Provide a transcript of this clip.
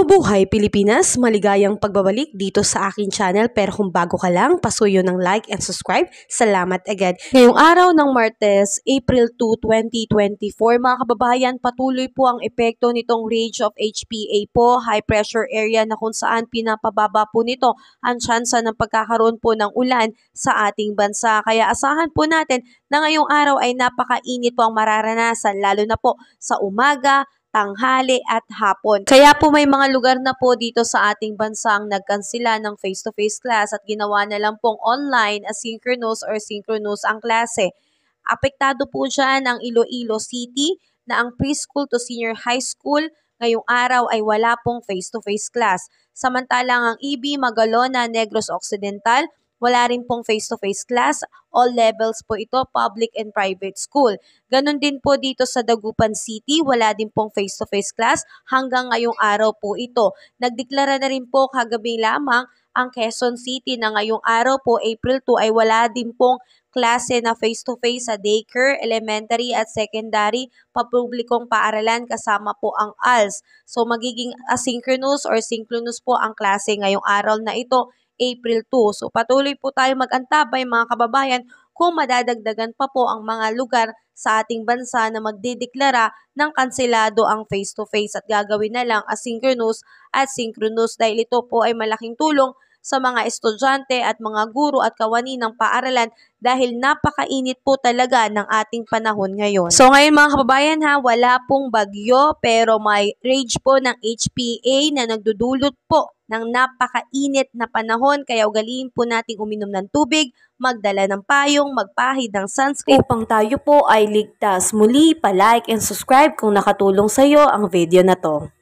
Mabuhay Pilipinas! Maligayang pagbabalik dito sa aking channel, pero kung bago ka lang, pasuyo ng like and subscribe. Salamat agad. Ngayong araw ng Martes, April 2, 2024, mga kababayan, patuloy po ang epekto nitong range of HPA po, high pressure area, na kung saan pinapababa po nito ang tsansa ng pagkakaroon po ng ulan sa ating bansa. Kaya asahan po natin na ngayong araw ay napakainit po ang mararanasan, lalo na po sa umaga, tanghali at hapon. Kaya po may mga lugar na po dito sa ating bansa ang nagkansela ng face-to-face class at ginawa na lang pong online, asynchronous or synchronous ang klase. Apektado po dyan ang Iloilo City na ang preschool to senior high school ngayong araw ay wala pong face-to-face class. Samantalang ang EB, Magalona, Negros Occidental, wala rin pong face-to-face class. All levels po ito, public and private school. Ganon din po dito sa Dagupan City, wala din pong face-to-face class hanggang ngayong araw po ito. Nagdeklara na rin po kagabi lamang ang Quezon City na ngayong araw po, April 2, ay wala din pong klase na face-to-face sa daycare, elementary at secondary, papublikong paaralan kasama po ang ALS. So magiging asynchronous or synchronous po ang klase ngayong araw na ito, April 2. So patuloy po tayo mag-antabay mga kababayan kung madadagdagan pa po ang mga lugar sa ating bansa na magdideklara ng kanselado ang face-to-face at gagawin na lang asynchronous at synchronous dahil ito po ay malaking tulong sa mga estudyante at mga guro at kawani ng paaralan dahil napakainit po talaga ng ating panahon ngayon. So ngayon mga kababayan wala pong bagyo pero may range po ng HPA na nagdudulot po ng napakainit na panahon kaya ugaliin po nating uminom ng tubig, magdala ng payong, magpahid ng sunscreen upang tayo po ay ligtas. Muli, pa-like and subscribe kung nakatulong sa iyo ang video na to.